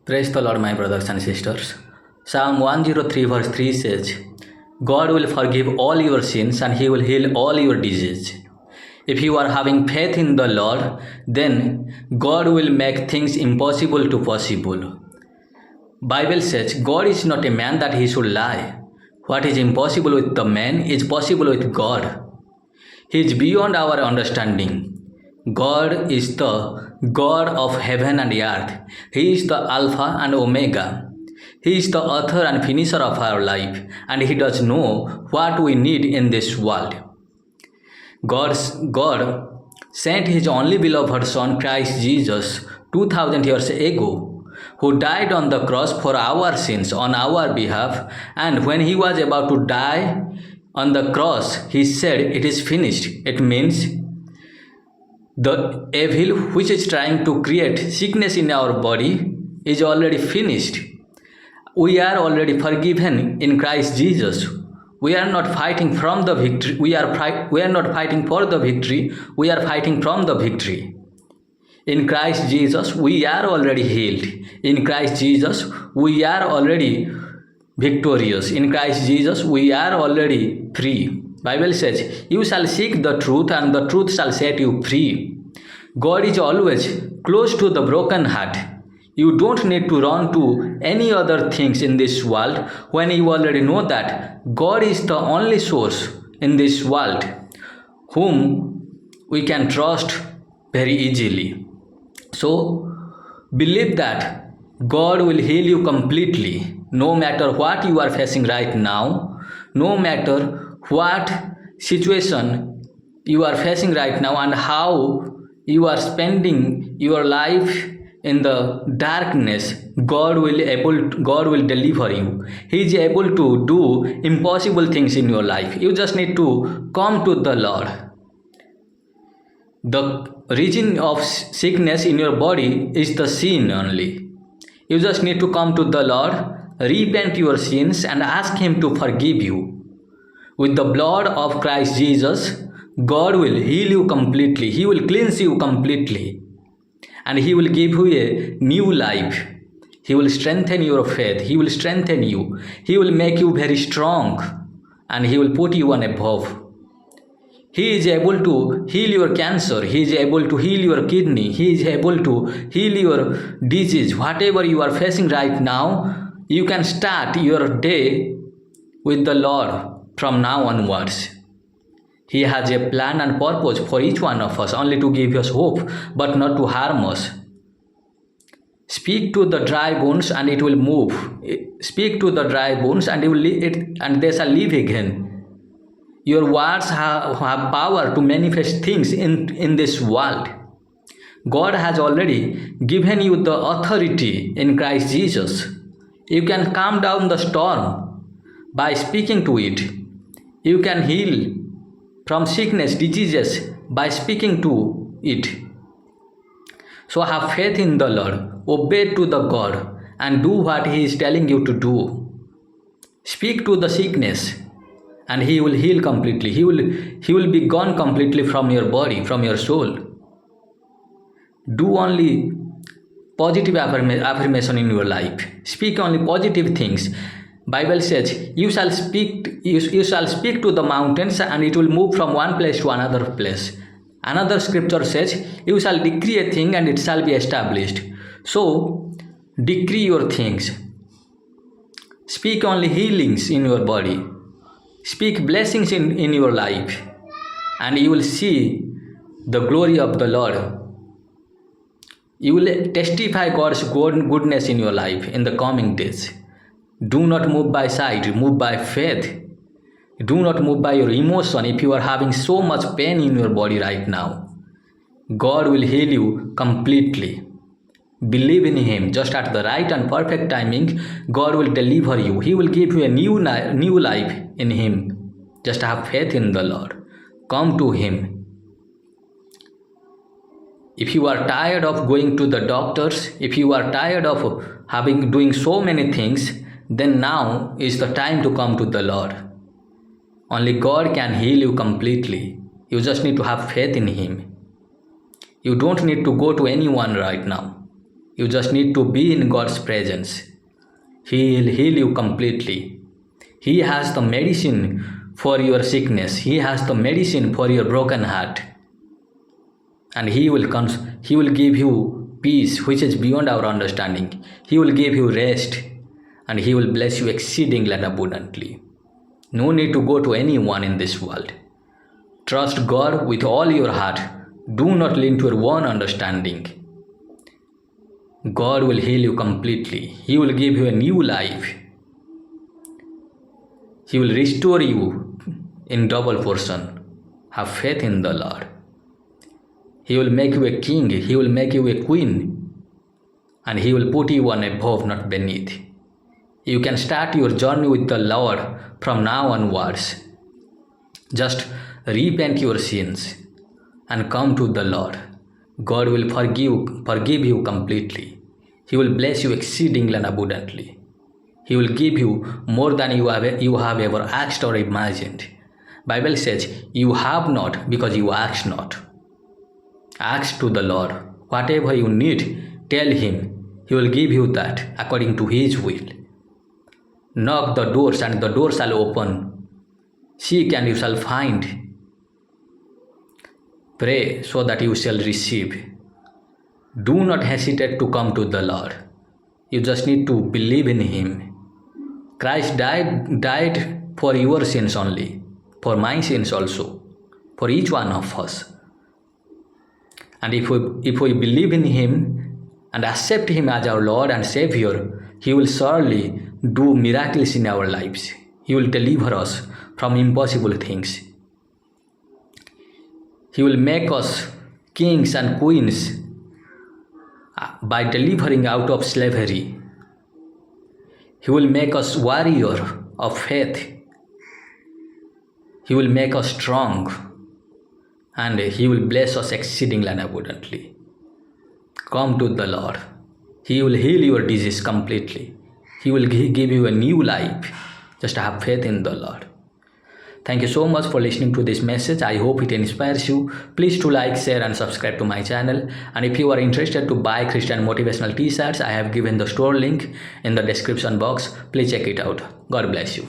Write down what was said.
Praise the Lord, my brothers and sisters. Psalm 103 verse 3 says, God will forgive all your sins and He will heal all your diseases. If you are having faith in the Lord, then God will make things impossible to possible. Bible says, God is not a man that He should lie. What is impossible with the man is possible with God. He is beyond our understanding. God is the God of heaven and earth. He is the Alpha and Omega. He is the author and finisher of our life, and He does know what we need in this world. God sent His only beloved Son, Christ Jesus, 2000 years ago, who died on the cross for our sins on our behalf, and when He was about to die on the cross, He said, "It is finished." It means the evil which is trying to create sickness in our body is already finished. We are already forgiven in Christ Jesus. We are not fighting from the victory. We are not fighting for the victory. We are fighting from the victory. In Christ Jesus, we are already healed. In Christ Jesus, we are already victorious. In Christ Jesus, we are already free. Bible says, you shall seek the truth and the truth shall set you free. God is always close to the broken heart. You don't need to run to any other things in this world when you already know that God is the only source in this world whom we can trust very easily. So believe that God will heal you completely, no matter what you are facing right now, no matter what situation you are facing right now and how you are spending your life in the darkness. God will deliver you. He is able to do impossible things in your life. You just need to come to the Lord. The reason of sickness in your body is the sin only. You just need to come to the Lord, repent your sins and ask Him to forgive you. With the blood of Christ Jesus, God will heal you completely. He will cleanse you completely. And He will give you a new life. He will strengthen your faith. He will strengthen you. He will make you very strong. And He will put you on above. He is able to heal your cancer. He is able to heal your kidney. He is able to heal your disease. Whatever you are facing right now, you can start your day with the Lord from now onwards. He has a plan and purpose for each one of us, only to give us hope, but not to harm us. Speak to the dry bones and it will move. Speak to the dry bones and they shall live again. Your words have power to manifest things in this world. God has already given you the authority in Christ Jesus. You can calm down the storm by speaking to it. You can heal from sickness, diseases by speaking to it. So have faith in the Lord, obey to the God and do what He is telling you to do. Speak to the sickness and He will heal completely. He will be gone completely from your body, from your soul. Do only positive affirmation in your life. Speak only positive things. Bible says, you shall speak to the mountains and it will move from one place to another place. Another scripture says, you shall decree a thing and it shall be established. So decree your things. Speak only healings in your body. Speak blessings in your life and you will see the glory of the Lord. You will testify God's goodness in your life in the coming days. Do not move by sight, move by faith. Do not move by your emotion. If you are having so much pain in your body right now, God will heal you completely. Believe in Him. Just at the right and perfect timing, God will deliver you. He will give you a new life in Him. Just have faith in the Lord. Come to Him. If you are tired of going to the doctors, if you are tired of doing so many things, then now is the time to come to the Lord. Only God can heal you completely. You just need to have faith in Him. You don't need to go to anyone right now. You just need to be in God's presence. He will heal you completely. He has the medicine for your sickness. He has the medicine for your broken heart. And He will give you peace which is beyond our understanding. He will give you rest, and He will bless you exceedingly and abundantly. No need to go to anyone in this world. Trust God with all your heart. Do not lean to your own understanding. God will heal you completely. He will give you a new life. He will restore you in double portion. Have faith in the Lord. He will make you a king. He will make you a queen. And He will put you on above, not beneath. You can start your journey with the Lord from now onwards. Just repent your sins and come to the Lord. God will forgive you completely. He will bless you exceedingly and abundantly. He will give you more than you have ever asked or imagined. Bible says, you have not because you ask not. Ask to the Lord. Whatever you need, tell Him. He will give you that according to His will. Knock the doors and the door shall open. Seek and you shall find. Pray so that you shall receive. Do not hesitate to come to the Lord. You just need to believe in Him. Christ died for your sins only, for my sins also, for each one of us. And if we believe in Him and accept Him as our Lord and Savior, He will surely do miracles in our lives. He will deliver us from impossible things. He will make us kings and queens by delivering out of slavery. He will make us warrior of faith. He will make us strong, and He will bless us exceedingly and abundantly. Come to the Lord. He will heal your disease completely. He will give you a new life. Just have faith in the Lord. Thank you so much for listening to this message. I hope it inspires you. Please do like, share and subscribe to my channel. And if you are interested to buy Christian motivational t-shirts, I have given the store link in the description box. Please check it out. God bless you.